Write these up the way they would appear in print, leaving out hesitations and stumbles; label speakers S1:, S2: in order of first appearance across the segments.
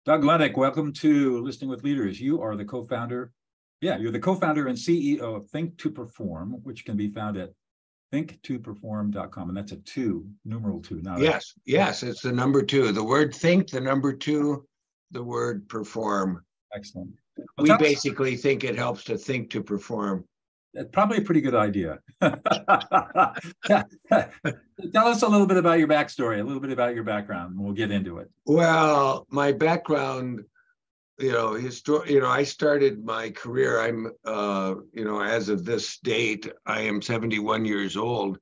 S1: Doug Lennick, welcome to Listening with Leaders. You are the co-founder. Yeah, you're the co-founder and CEO of Think to Perform, which can be found at think2perform.com. And that's a two, numeral two. Not
S2: yes, it's the number two. The word think, the number two, the word perform.
S1: Excellent.
S2: Well, we basically think it helps to think to perform.
S1: That's probably a pretty good idea. Tell us a little bit about your backstory, a little bit about your background, and we'll get into it.
S2: Well, my background, I started my career. I'm, as of this date, I am 71 years old,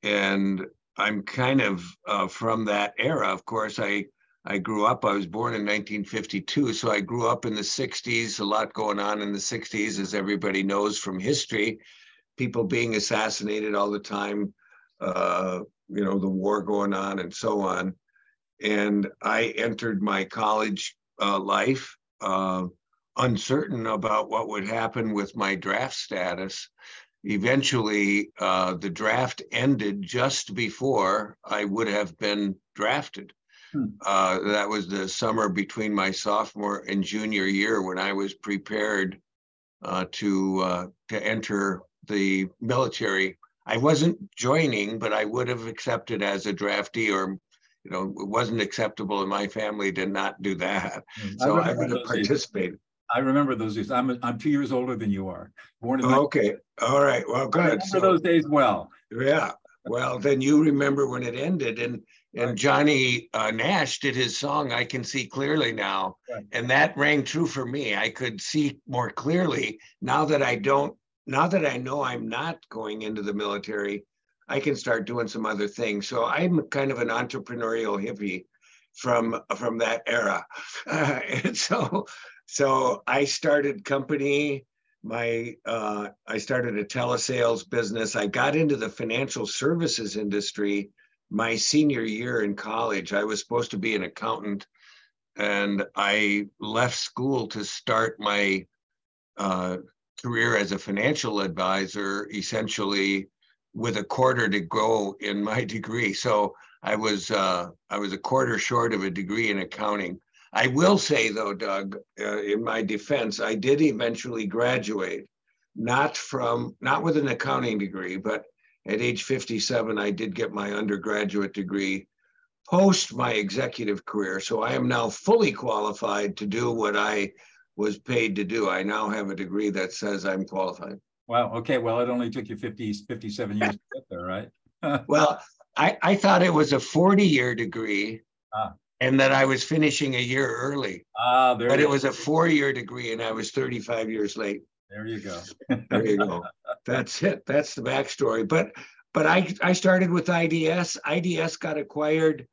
S2: and I'm kind of from that era. Of course, I grew up, I was born in 1952, so I grew up in the 60s, a lot going on in the 60s, as everybody knows from history, people being assassinated all the time, the war going on and so on. And I entered my college life uncertain about what would happen with my draft status. Eventually, the draft ended just before I would have been drafted. That was the summer between my sophomore and junior year when I was prepared to enter the military. I wasn't joining, but I would have accepted as a draftee, or it wasn't acceptable in my family to not do that. So I would have participated.
S1: I remember those days. I'm 2 years older than you are. Born in
S2: okay. All right. Well, good.
S1: I remember those days well.
S2: Yeah. Well, then you remember when it ended, and Johnny Nash did his song, I Can See Clearly Now. Right. And that rang true for me. I could see more clearly now that I know I'm not going into the military, I can start doing some other things. So I'm kind of an entrepreneurial hippie from that era. And so I started company. I started a telesales business. I got into the financial services industry my senior year in college. I was supposed to be an accountant, and I left school to start my career as a financial advisor, essentially with a quarter to go in my degree. So I was a quarter short of a degree in accounting. I will say, though, Doug, in my defense, I did eventually graduate, not with an accounting degree, but at age 57, I did get my undergraduate degree post my executive career. So I am now fully qualified to do what I was paid to do. I now have a degree that says I'm qualified.
S1: Wow. Okay. Well, it only took you 57 years to get there, right?
S2: Well, I thought it was a 40-year degree. And that I was finishing a year early. But it was a 4-year degree, and I was 35 years late.
S1: There you go.
S2: There you go. That's it. That's the backstory. But I started with IDS. IDS got acquired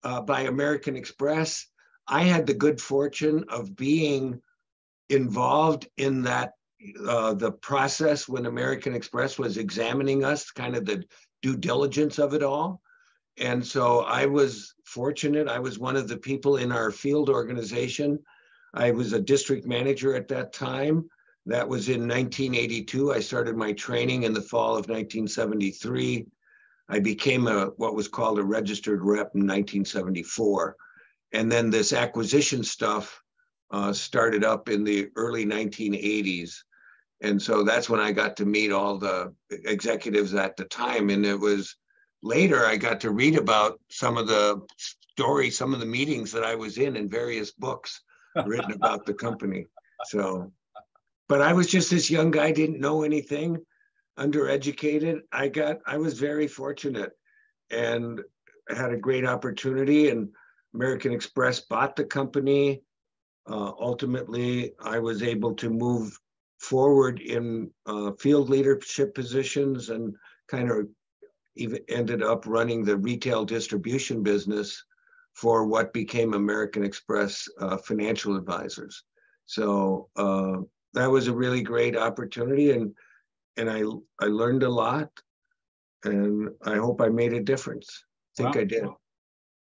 S2: by American Express. I had the good fortune of being involved in that the process when American Express was examining us, kind of the due diligence of it all. And so I was fortunate. I was one of the people in our field organization. I was a district manager at that time. That was in 1982. I started my training in the fall of 1973. I became what was called a registered rep in 1974. And then this acquisition stuff started up in the early 1980s. And so that's when I got to meet all the executives at the time. And it was later, I got to read about some of the stories, some of the meetings that I was in various books written about the company. So, but I was just this young guy, didn't know anything, undereducated. I was very fortunate and had a great opportunity, and American Express bought the company. Ultimately, I was able to move forward in field leadership positions and kind of even ended up running the retail distribution business for what became American Express Financial Advisors. So that was a really great opportunity, and I learned a lot, and I hope I made a difference. I think I did.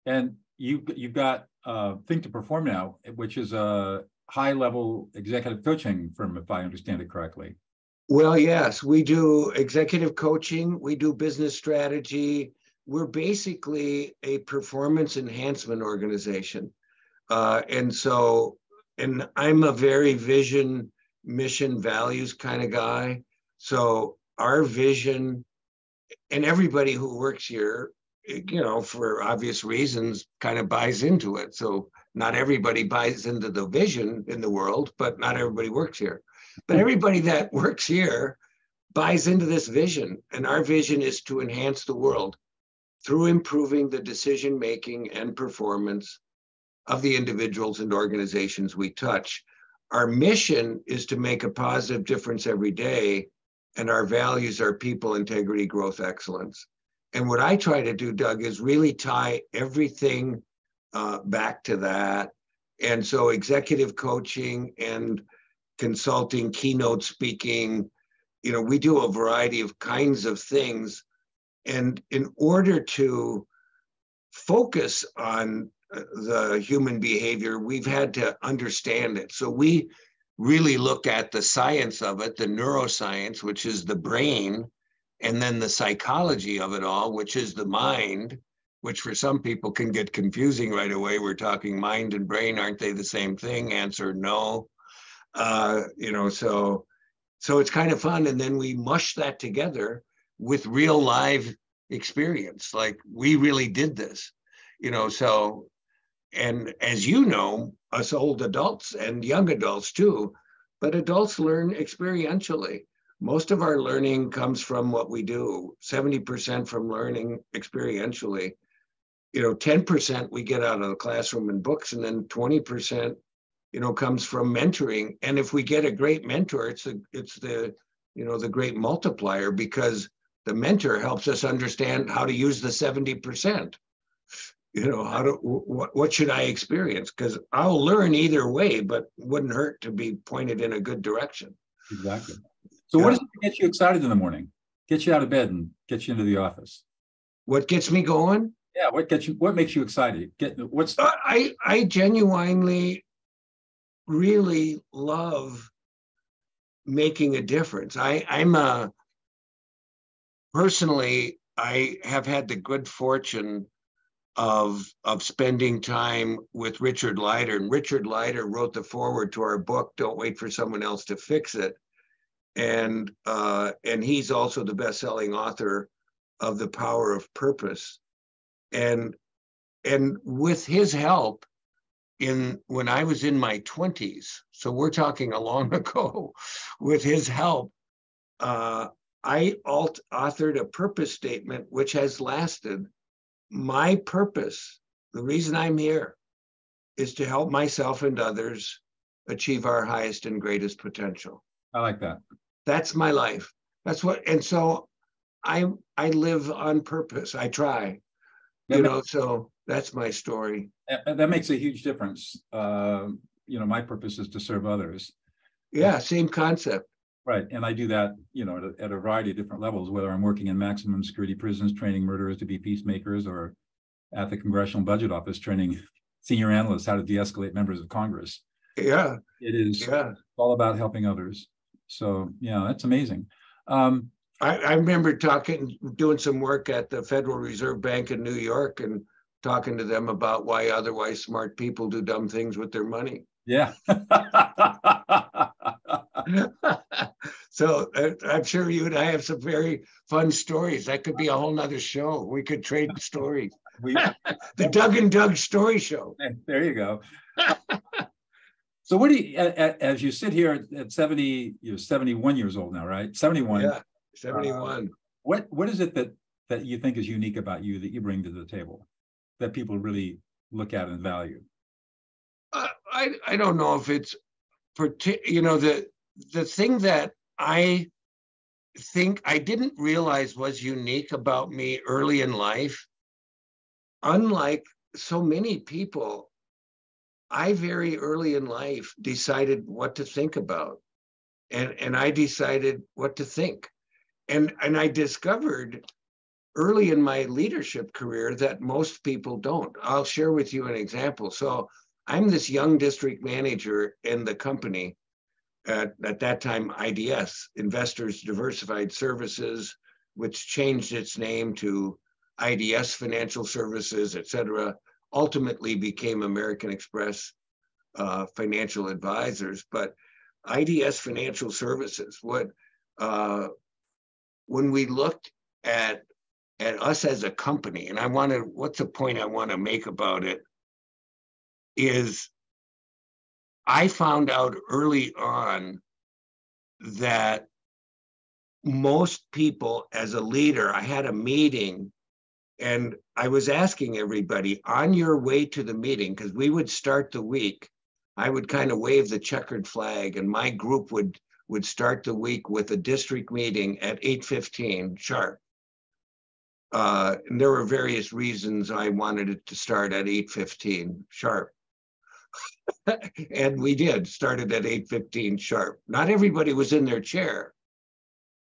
S1: And you've got Think to Perform now, which is a high-level executive coaching firm, if I understand it correctly.
S2: Well, yes, we do executive coaching, we do business strategy. We're basically a performance enhancement organization. And I'm a very vision, mission, values kind of guy. So our vision, and everybody who works here, for obvious reasons, kind of buys into it. So not everybody buys into the vision in the world, but not everybody works here. But everybody that works here buys into this vision. And our vision is to enhance the world through improving the decision-making and performance of the individuals and organizations we touch. Our mission is to make a positive difference every day, and our values are people, integrity, growth, excellence. And what I try to do, Doug, is really tie everything back to that. And so executive coaching and consulting, keynote speaking, we do a variety of kinds of things. And in order to focus on the human behavior, we've had to understand it. So we really look at the science of it, the neuroscience, which is the brain, and then the psychology of it all, which is the mind, which for some people can get confusing right away. We're talking mind and brain. Aren't they the same thing? Answer, no. So it's kind of fun. And then we mush that together with real live experience. Like, we really did this, so, and as you know, us old adults and young adults too, but adults learn experientially. Most of our learning comes from what we do, 70% from learning experientially. 10% we get out of the classroom and books, and then 20%, comes from mentoring. And if we get a great mentor, it's the great multiplier, because the mentor helps us understand how to use the 70%. What should I experience? Because I'll learn either way, but wouldn't hurt to be pointed in a good direction.
S1: Exactly. So what does it get you excited in the morning? Get you out of bed and get you into the office?
S2: What gets me going?
S1: Yeah, what makes you excited?
S2: I genuinely really love making a difference. Personally, I have had the good fortune of spending time with Richard Leider. And Richard Leider wrote the foreword to our book, Don't Wait for Someone Else to Fix It. And he's also the best-selling author of The Power of Purpose. And with his help, when I was in my 20s, so we're talking a long ago, with his help, I authored a purpose statement which has lasted. My purpose, the reason I'm here, is to help myself and others achieve our highest and greatest potential.
S1: I like that.
S2: That's my life. And so I live on purpose. I try, so that's my story.
S1: That makes a huge difference. My purpose is to serve others.
S2: Yeah, same concept.
S1: Right. And I do that, at a variety of different levels, whether I'm working in maximum security prisons, training murderers to be peacemakers, or at the Congressional Budget Office, training senior analysts how to de-escalate members of Congress.
S2: Yeah.
S1: It is all about helping others. So, that's amazing.
S2: I remember doing some work at the Federal Reserve Bank in New York and talking to them about why otherwise smart people do dumb things with their money.
S1: Yeah.
S2: So I'm sure you and I have some very fun stories. That could be a whole nother show. We could trade stories. The Doug and Doug Story Show.
S1: There you go. So what do you, as you sit here at 70, you're 71 years old now, right? 71.
S2: Yeah, 71.
S1: What is it that you think is unique about you that you bring to the table that people really look at and value?
S2: I don't know if it's, the thing that I think I didn't realize was unique about me early in life, unlike so many people, I very early in life decided what to think about, and I decided what to think. And I discovered early in my leadership career that most people don't. I'll share with you an example. So I'm this young district manager in the company, at that time, IDS, Investors Diversified Services, which changed its name to IDS Financial Services, et cetera. ultimately became American Express financial advisors. But IDS Financial Services, when we looked at us as a company, and what's the point I want to make about it, is I found out early on that most people, as a leader, I had a meeting and I was asking everybody on your way to the meeting, because we would start the week, I would kind of wave the checkered flag and my group would start the week with a district meeting at 8:15 sharp. And there were various reasons I wanted it to start at 8:15 sharp. And we started at 8:15 sharp. Not everybody was in their chair,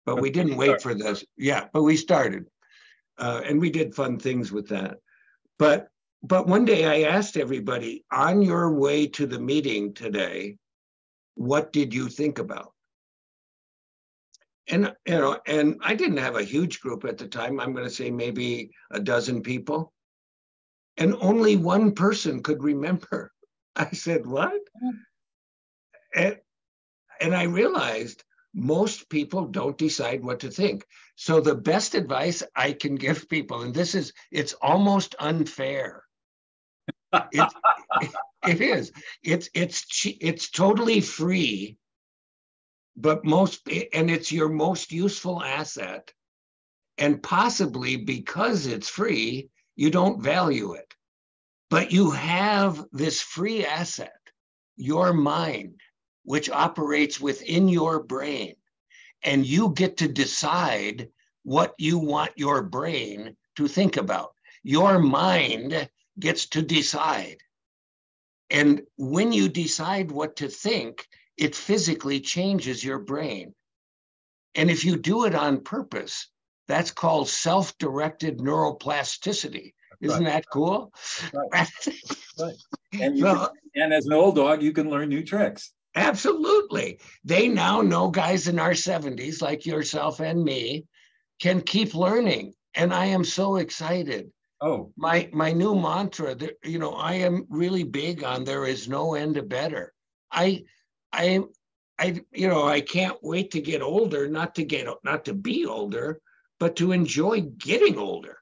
S2: but we didn't wait for this. Yeah, but we started. And we did fun things with that. But one day I asked everybody, on your way to the meeting today, what did you think about? And, and I didn't have a huge group at the time. I'm going to say maybe a dozen people. And only one person could remember. I said, what? And I realized most people don't decide what to think. So the best advice I can give people, and it's almost unfair. It is. It's totally free, but it's your most useful asset. And possibly because it's free, you don't value it. But you have this free asset, your mind, which operates within your brain. And you get to decide what you want your brain to think about. Your mind gets to decide. And when you decide what to think, it physically changes your brain. And if you do it on purpose, that's called self-directed neuroplasticity. Isn't that cool?
S1: Right. Right. And as an old dog, you can learn new tricks.
S2: Absolutely. They now know guys in our 70s, like yourself and me, can keep learning. And I am so excited.
S1: Oh,
S2: my new mantra, I am really big on there is no end to better. I can't wait to get older, not to be older, but to enjoy getting older.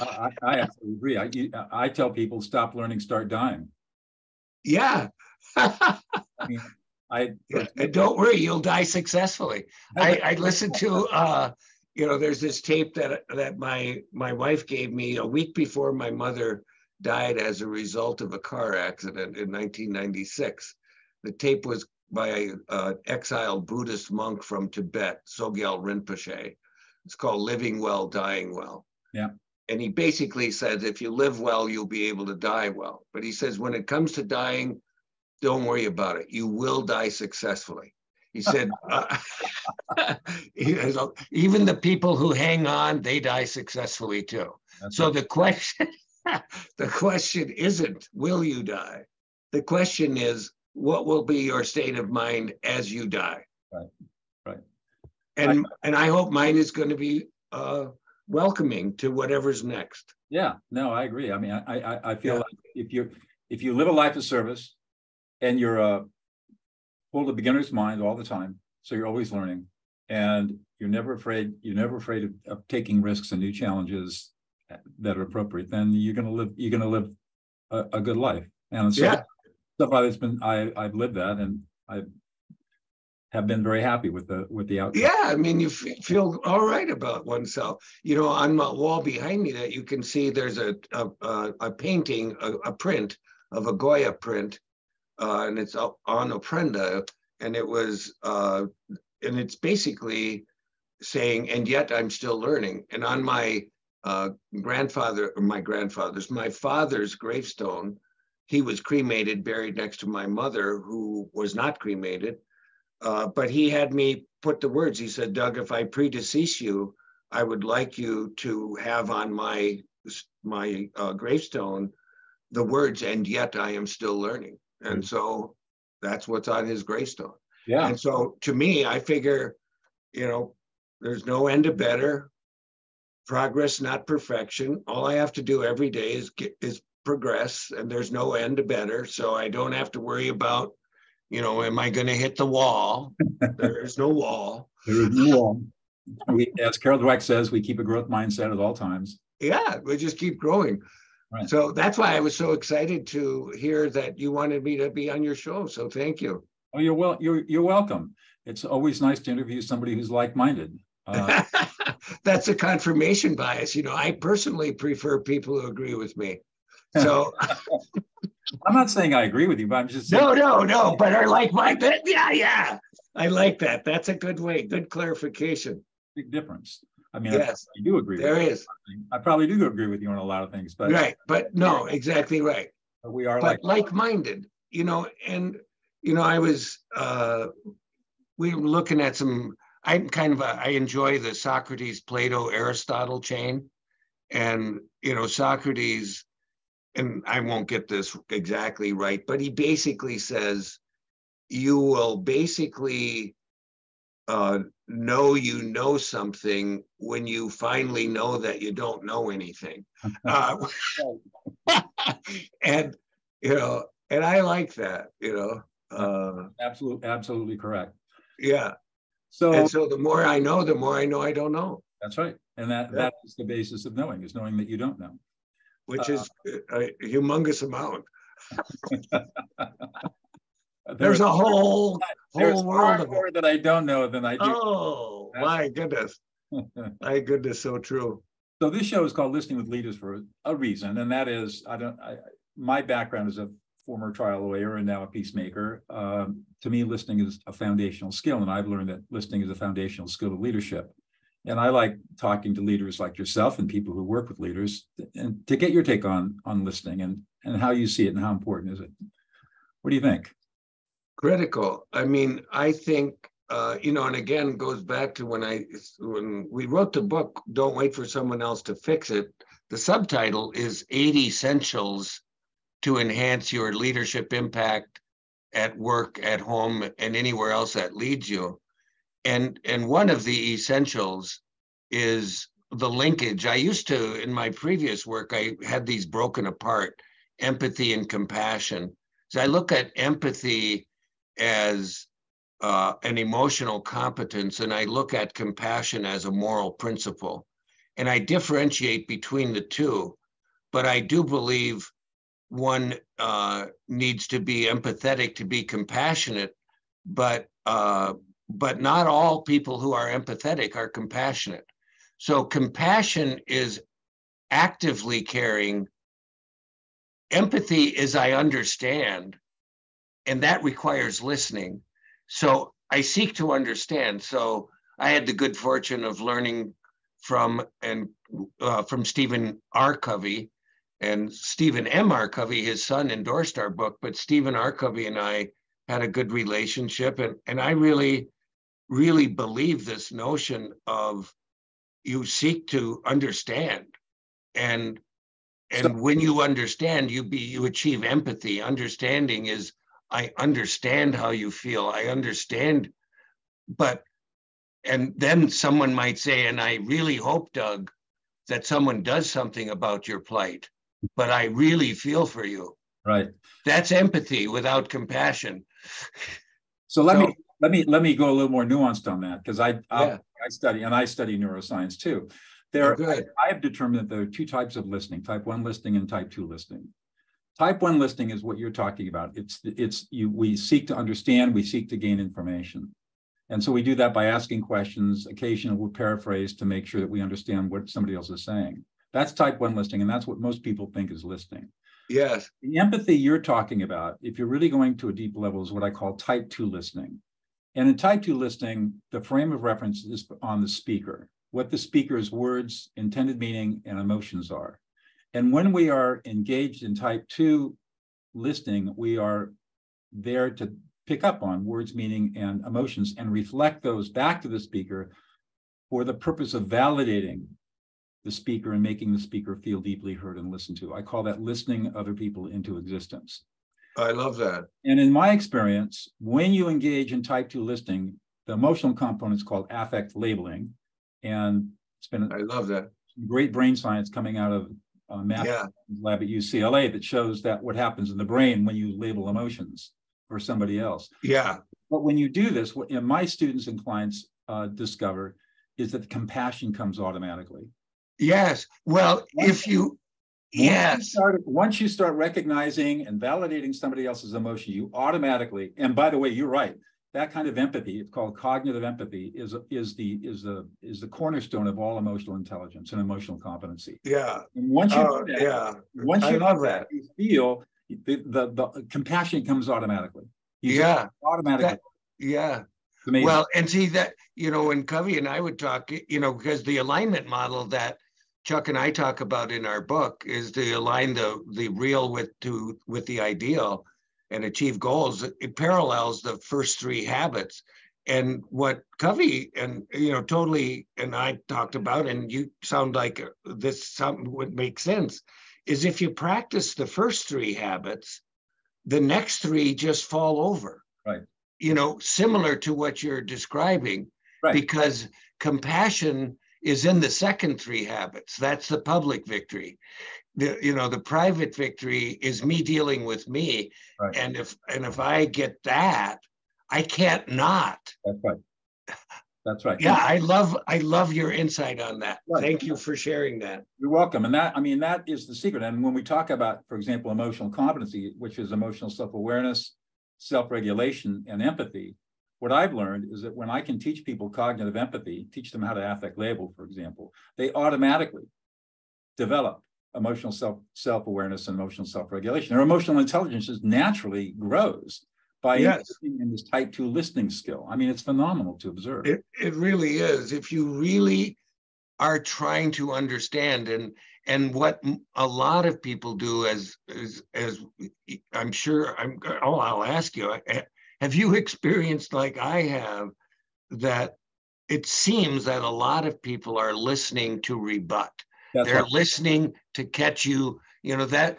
S1: I absolutely agree. I tell people, stop learning, start dying.
S2: Yeah.
S1: I mean,
S2: and don't worry, you'll die successfully. I listened to there's this tape that my wife gave me a week before my mother died as a result of a car accident in 1996. The tape was by an exiled Buddhist monk from Tibet, Sogyal Rinpoche. It's called Living Well, Dying Well.
S1: Yeah.
S2: And he basically says, if you live well, you'll be able to die well. But he says, when it comes to dying, don't worry about it. You will die successfully. He said, even the people who hang on, they die successfully too. That's so right. The question isn't, will you die? The question is, what will be your state of mind as you die?
S1: Right, right.
S2: And I hope mine is going to be welcoming to whatever's next.
S1: Yeah, no, I agree. I mean, I feel like if you live a life of service and you're hold a beginner's mind all the time, so you're always learning, and you're never afraid of taking risks and new challenges that are appropriate, then you're going to live a good life. And so stuff I've lived that, and I have been very happy with the outcome. Yeah,
S2: I mean, you feel all right about oneself. On the wall behind me that you can see, there's a painting, a print of a Goya print, and it's up on a prenda, and it was, and it's basically saying, and yet I'm still learning. And on my my father's gravestone, he was cremated, buried next to my mother, who was not cremated. But he had me put the words. He said, Doug, if I predecease you, I would like you to have on my gravestone the words, and yet I am still learning. And so that's what's on his gravestone.
S1: Yeah.
S2: And so to me, I figure, there's no end to better. Progress, not perfection. All I have to do every day is progress, and there's no end to better. So I don't have to worry about, am I going to hit the wall? There is no wall.
S1: There is no wall. As Carol Dweck says, we keep a growth mindset at all times.
S2: Yeah, we just keep growing. Right. So that's why I was so excited to hear that you wanted me to be on your show. So thank you.
S1: Oh, you're welcome. It's always nice to interview somebody who's like-minded.
S2: That's a confirmation bias. I personally prefer people who agree with me. So
S1: I'm not saying I agree with you, but I'm just saying.
S2: No, but are like-minded. Yeah. I like that. That's a good way. Good clarification.
S1: Big difference. I mean,
S2: yes,
S1: I do agree.
S2: There is.
S1: I probably do agree with you on a lot of things, but
S2: right. But no, exactly right.
S1: But we are
S2: like-minded. And I was. We were looking at some. I enjoy the Socrates, Plato, Aristotle chain, and Socrates. And I won't get this exactly right, but he basically says, you will basically know you know something when you finally know that you don't know anything. And I like that,
S1: Absolutely correct.
S2: Yeah. So the more I know I don't know.
S1: That's right. And that is the basis of knowing, is knowing that you don't know.
S2: Which is a humongous amount. There's a whole world of
S1: more that I don't know than I do.
S2: Oh, my goodness. My goodness, so true.
S1: So this show is called Listening with Leaders for a reason, and that is, my background is a former trial lawyer and now a peacemaker. To me, listening is a foundational skill, and I've learned that listening is a foundational skill of leadership. And I like talking to leaders like yourself and people who work with leaders, and to get your take on listening and how you see it and how important is it. What do you think?
S2: Critical. I mean, I think, and again, goes back to when we wrote the book, Don't Wait for Someone Else to Fix It. The subtitle is 8 Essentials to Enhance Your Leadership Impact at Work, at Home, and anywhere else that leads you. And one of the essentials is the linkage. I used to, in my previous work, I had these broken apart, empathy and compassion. So I look at empathy as an emotional competence, and I look at compassion as a moral principle. And I differentiate between the two, but I do believe one needs to be empathetic to be compassionate, but not all people who are empathetic are compassionate. So compassion is actively caring. Empathy is I understand, and that requires listening. So I seek to understand. So I had the good fortune of learning from Stephen R. Covey, and Stephen M. R. Covey, his son, endorsed our book, but Stephen R. Covey and I had a good relationship. And I really, really believe this notion of you seek to understand. And when you understand, you achieve empathy. Understanding is, I understand how you feel. I understand, and then someone might say, and I really hope, Doug, that someone does something about your plight, but I really feel for you.
S1: Right.
S2: That's empathy without compassion.
S1: So let me go a little more nuanced on that, because I study neuroscience too. I have determined that there are two types of listening: type 1 listening and type 2 listening. Type 1 listening is what you're talking about. We seek to understand, we seek to gain information. And so we do that by asking questions. Occasionally we'll paraphrase to make sure that we understand what somebody else is saying. That's type 1 listening, and that's what most people think is listening.
S2: Yes.
S1: The empathy you're talking about, if you're really going to a deep level, is what I call type 2 listening. And in type 2 listening, the frame of reference is on the speaker, what the speaker's words, intended meaning, and emotions are. And when we are engaged in type 2 listening, we are there to pick up on words, meaning, and emotions and reflect those back to the speaker for the purpose of validating the speaker and making the speaker feel deeply heard and listened to. I call that listening other people into existence.
S2: I love that. And
S1: in my experience, when you engage in type 2 listening, the emotional component is called affect labeling. And it's been
S2: I love that.
S1: Great brain science coming out of math lab at UCLA that shows that what happens in the brain when you label emotions for somebody else.
S2: Yeah.
S1: But when you do this, what my students and clients discover is that compassion comes automatically.
S2: Yes. Well,
S1: once you start recognizing and validating somebody else's emotion, you automatically, and by the way, you're right, that kind of empathy, it's called cognitive empathy, is the cornerstone of all emotional intelligence and emotional competency.
S2: Yeah.
S1: And once you do that, you feel the compassion comes automatically. Automatically. Well,
S2: and see that, when Covey and I would talk, because the alignment model that Chuck and I talk about in our book is to align the real with the ideal and achieve goals. It parallels the first three habits. And what Covey and totally and I talked about, and you sound like something would make sense, is if you practice the first three habits, the next three just fall over.
S1: Right.
S2: Similar to what you're describing,
S1: right.
S2: Because compassion is in the second three habits. That's the public victory. The private victory is me dealing with me.
S1: Right.
S2: And if I get that, I can't not.
S1: That's right. That's right.
S2: Yeah, I love your insight on that.
S1: Right.
S2: Thank you for sharing that.
S1: You're welcome. And that is the secret. And when we talk about, for example, emotional competency, which is emotional self-awareness, self-regulation, and empathy, what I've learned is that when I can teach people cognitive empathy, teach them how to affect label, for example, they automatically develop emotional self-awareness and emotional self-regulation. Their emotional intelligence just naturally grows by investing in this type 2 listening skill. It's phenomenal to observe.
S2: It really is. If you really are trying to understand, and what a lot of people do, as I'm sure, I'll ask you, have you experienced, like I have, that it seems that a lot of people are listening to rebut? They're listening to catch you. That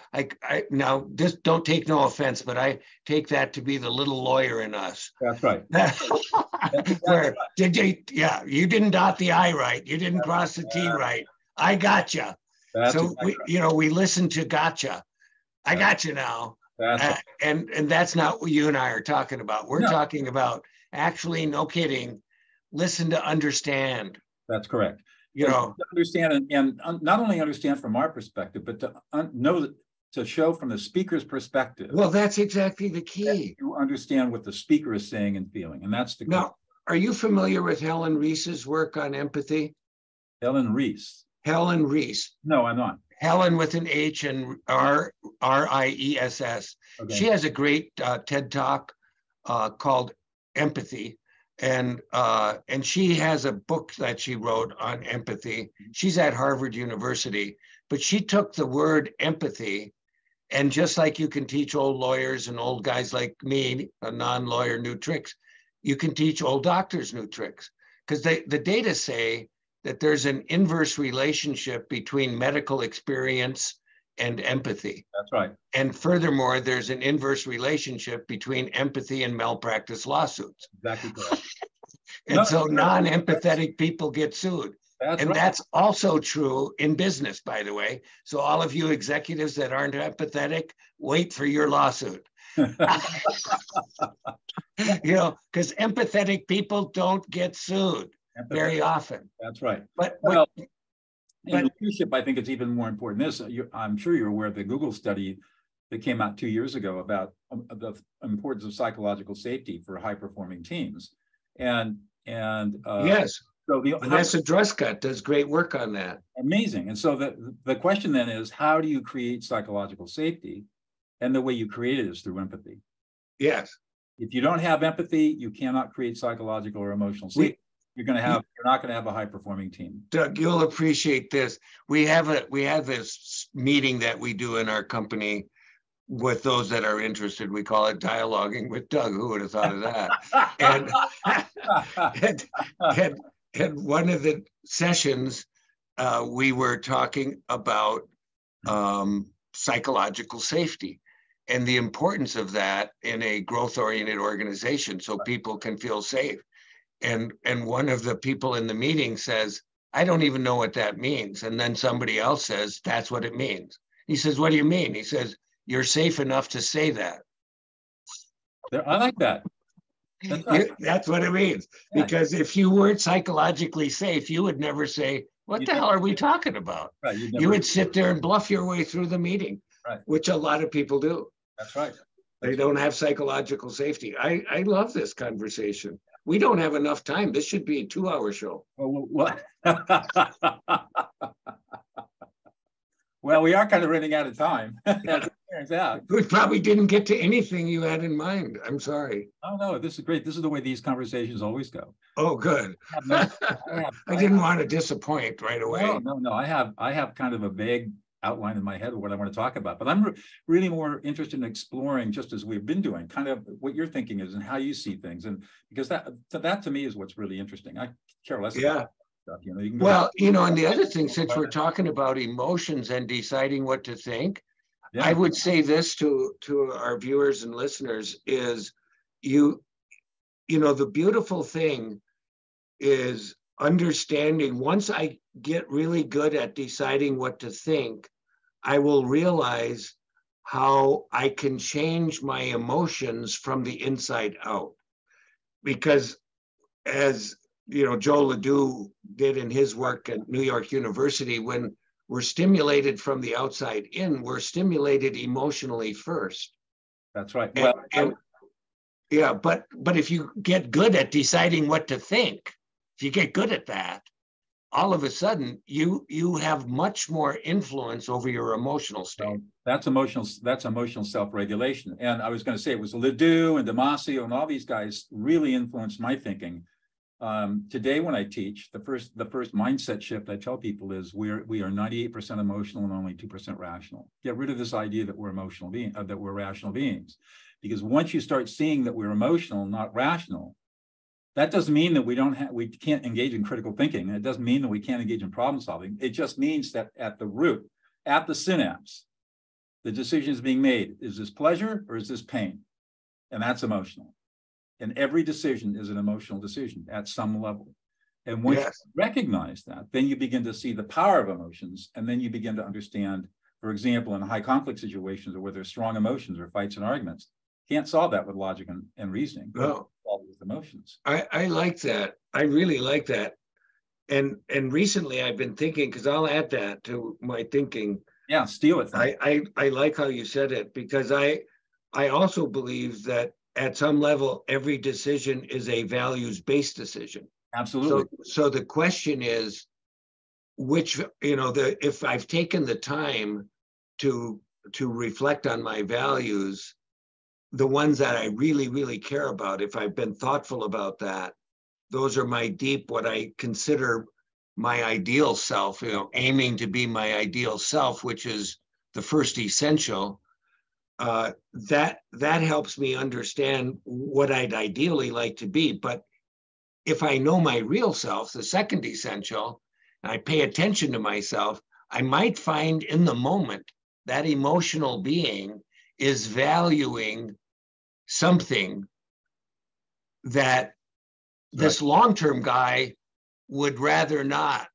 S2: now this, don't take no offense, but I take that to be the little lawyer in us.
S1: That's right.
S2: Where you didn't dot the I right, you didn't cross the T right. I gotcha. So we listen to gotcha. I gotcha now. And that's not what you and I are talking about. We're talking about actually, no kidding, listen to understand.
S1: That's correct. To understand and not only understand from our perspective, but to show from the speaker's perspective.
S2: Well, that's exactly the key.
S1: You understand what the speaker is saying and feeling, and that's the key.
S2: Now, are you familiar with Helen Reese's work on empathy?
S1: Helen Reese.
S2: Helen Reese.
S1: No, I'm not.
S2: Helen with an H and Riess. Okay. She has a great TED Talk called Empathy. And she has a book that she wrote on empathy. She's at Harvard University, but she took the word empathy, and just like you can teach old lawyers and old guys like me, a non-lawyer, new tricks, you can teach old doctors new tricks, because the data say that there's an inverse relationship between medical experience and empathy.
S1: That's right.
S2: And furthermore, there's an inverse relationship between empathy and malpractice lawsuits.
S1: Exactly correct.
S2: And so non-empathetic people get sued. That's also true in business, by the way. So all of you executives that aren't empathetic, wait for your lawsuit. Because empathetic people don't get sued very often.
S1: That's right.
S2: But
S1: in leadership, I think it's even more important. I'm sure you're aware of the Google study that came out 2 years ago about the importance of psychological safety for high-performing teams.
S2: Yes. So Vanessa Druscott does great work on that.
S1: Amazing. And so the question then is, how do you create psychological safety? And the way you create it is through empathy.
S2: Yes.
S1: If you don't have empathy, you cannot create psychological or emotional safety. You're not going to have a high-performing team.
S2: Doug, you'll appreciate this. We have this meeting that we do in our company with those that are interested. We call it Dialoguing with Doug. Who would have thought of that? and one of the sessions, we were talking about psychological safety and the importance of that in a growth-oriented organization, so people can feel safe. And one of the people in the meeting says, I don't even know what that means. And then somebody else says, that's what it means. He says, what do you mean? He says, you're safe enough to say that.
S1: I like that. That's right.
S2: That's what it means. Yeah. Because if you weren't psychologically safe, you would never say, what the hell are we talking about?
S1: Right.
S2: You would sit there and bluff your way through the meeting, right, which a lot of people do.
S1: That's right.
S2: They don't have psychological safety. I love this conversation. We don't have enough time. This should be a 2-hour show.
S1: Well, well, we are kind of running out of time.
S2: We probably didn't get to anything you had in mind. I'm sorry.
S1: Oh, no, this is great. This is the way these conversations always go.
S2: Oh, good. I didn't want to disappoint right away.
S1: No. I have kind of a vague outline in my head of what I want to talk about, but I'm really more interested in exploring, just as we've been doing, kind of what your thinking is and how you see things. And because that to me is what's really interesting. I care less about stuff,
S2: Well, and the other thing, since we're talking about emotions and deciding what to think, I would say this to our viewers and listeners is the beautiful thing is understanding. Once I get really good at deciding what to think, I will realize how I can change my emotions from the inside out. Because as Joe Ledoux did in his work at New York University, when we're stimulated from the outside in, we're stimulated emotionally first.
S1: That's right.
S2: But if you get good at deciding what to think, if you get good at that, all of a sudden you have much more influence over your emotional state.
S1: That's emotional self-regulation. And I was going to say it was Ledoux and Damasio and all these guys really influenced my thinking. Today, when I teach, the first mindset shift I tell people is we are 98% emotional and only 2% rational. Get rid of this idea that we're that we're rational beings, because once you start seeing that we're emotional, not rational, that doesn't mean that we can't engage in critical thinking. It doesn't mean that we can't engage in problem solving. It just means that at the root, at the synapse, the decision is being made. Is this pleasure or is this pain? And that's emotional. And every decision is an emotional decision at some level. And once you recognize that, then you begin to see the power of emotions. And then you begin to understand, for example, in high conflict situations or where there's strong emotions or fights and arguments, can't solve that with logic and reasoning.
S2: No.
S1: Solve it with emotions.
S2: I like that. I really like that. And recently I've been thinking, because I'll add that to my thinking.
S1: Yeah, steal it.
S2: I like how you said it, because I also believe that at some level, every decision is a values-based decision.
S1: Absolutely.
S2: So the question is, if I've taken the time to reflect on my values, the ones that I really, really care about, if I've been thoughtful about that, those are my what I consider my ideal self, aiming to be my ideal self, which is the first essential. That helps me understand what I'd ideally like to be. But if I know my real self, the second essential, and I pay attention to myself, I might find in the moment that emotional being is valuing something that this long-term guy would rather not.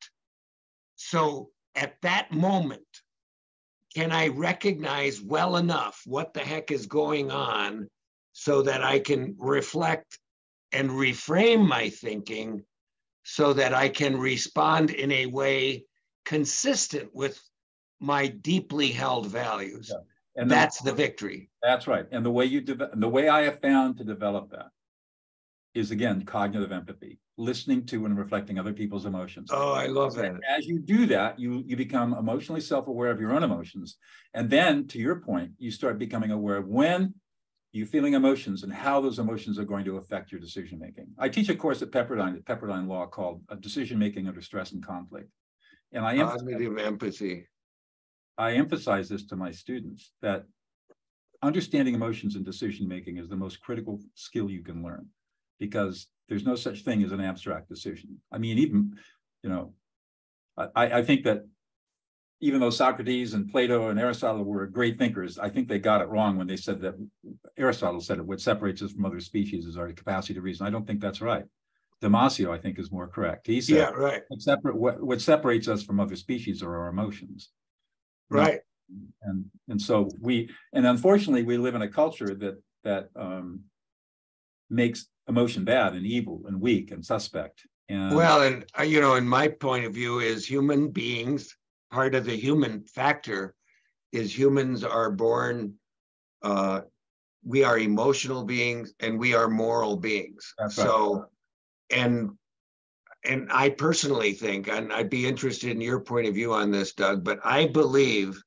S2: So at that moment, can I recognize well enough what the heck is going on so that I can reflect and reframe my thinking so that I can respond in a way consistent with my deeply held values? Yeah. And that's the victory.
S1: That's right. And the way I have found to develop that is, again, cognitive empathy, listening to and reflecting other people's emotions.
S2: Oh, I love that.
S1: As you do that, you become emotionally self-aware of your own emotions. And then, to your point, you start becoming aware of when you're feeling emotions and how those emotions are going to affect your decision-making. I teach a course at Pepperdine Law called Decision-Making Under Stress and Conflict. And
S2: cognitive empathy.
S1: I emphasize this to my students, that understanding emotions and decision-making is the most critical skill you can learn, because there's no such thing as an abstract decision. I mean, even, I think that even though Socrates and Plato and Aristotle were great thinkers, I think they got it wrong when they said that Aristotle said what separates us from other species is our capacity to reason. I don't think that's right. Damasio, I think, is more correct. He said,
S2: Yeah, right.
S1: What separates us from other species are our emotions.
S2: Right.
S1: And so and unfortunately, we live in a culture that makes emotion bad and evil and weak and suspect. And
S2: well, and in my point of view, is human beings, part of the human factor is humans are born, we are emotional beings and we are moral beings.
S1: that's
S2: So,
S1: right.
S2: and I personally think, and I'd be interested in your point of view on this, Doug, but I believe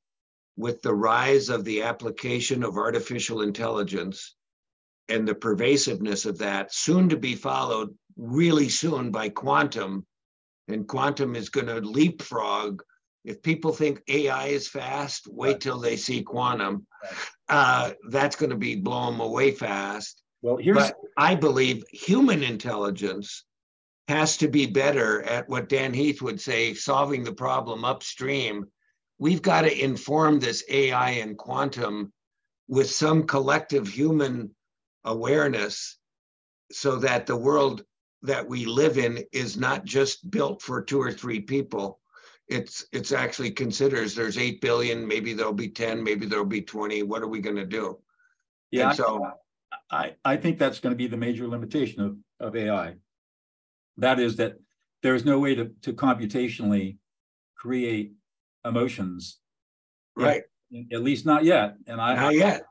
S2: with the rise of the application of artificial intelligence and the pervasiveness of that, soon to be followed really soon by quantum, and quantum is going to leapfrog. If people think AI is fast, wait till they see quantum. That's going to be blow them away fast.
S1: Well,
S2: but I believe human intelligence has to be better at what Dan Heath would say, solving the problem upstream. We've got to inform this AI and quantum with some collective human awareness so that the world that we live in is not just built for 2 or 3 people. It's actually considers there's 8 billion, maybe there'll be 10, maybe there'll be 20. What are we going to do?
S1: Yeah,
S2: and so
S1: I think that's going to be the major limitation of AI. That is that there's no way to computationally create emotions.
S2: Right.
S1: At least not yet. And
S2: not yet.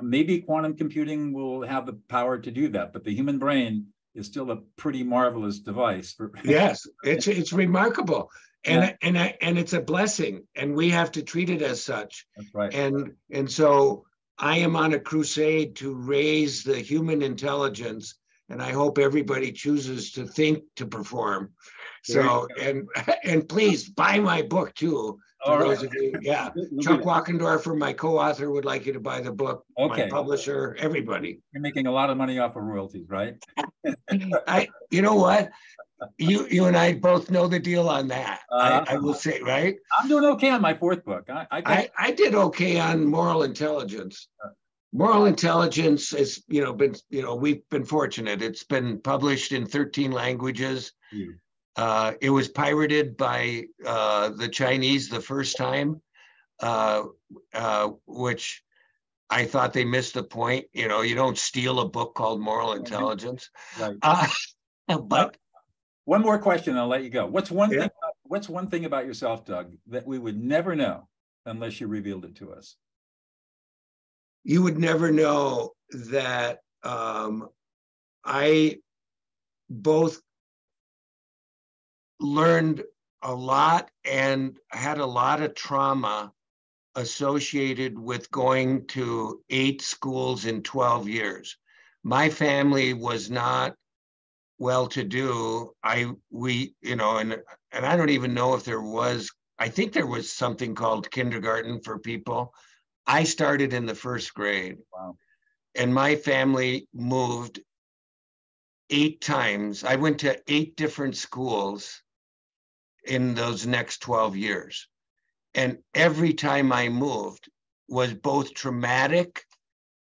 S1: Maybe quantum computing will have the power to do that, but the human brain is still a pretty marvelous device.
S2: Yes, it's remarkable. And it's a blessing, and we have to treat it as such.
S1: That's right.
S2: And so I am on a crusade to raise the human intelligence, and I hope everybody chooses to think to perform. So, and please buy my book too. For those of you, Chuck Walkendorfer, my co-author, would like you to buy the book. Okay. My publisher, everybody.
S1: You're making a lot of money off of royalties, right?
S2: You know what? You and I both know the deal on that. I will say, right?
S1: I'm doing okay on my 4th book.
S2: I did okay on moral intelligence. Moral intelligence is, we've been fortunate. It's been published in 13 languages. It was pirated by the Chinese the first time, which I thought they missed the point. You don't steal a book called Moral Intelligence. Right. But
S1: one more question, and I'll let you go. What's one thing about yourself, Doug, that we would never know unless you revealed it to us?
S2: You would never know that I both learned a lot and had a lot of trauma associated with going to 8 schools in 12 years. My family was not well-to-do. And I don't even know if there was, I think there was something called kindergarten for people. I started in the 1st grade. Wow. And my family moved 8 times. I went to 8 different schools in those next 12 years. And every time I moved was both traumatic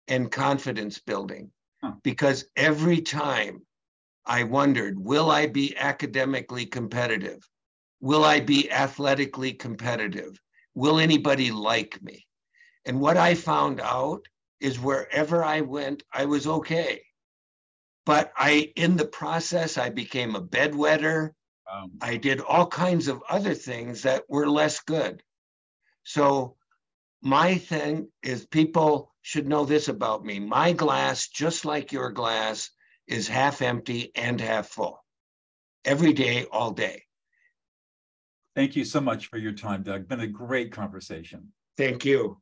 S2: and confidence building, because every time I wondered, will I be academically competitive? Will I be athletically competitive? Will anybody like me? And what I found out is wherever I went, I was okay. But in the process, I became a bedwetter. I did all kinds of other things that were less good. So my thing is, people should know this about me. My glass, just like your glass, is half empty and half full. Every day, all day.
S1: Thank you so much for your time, Doug. Been a great conversation.
S2: Thank you.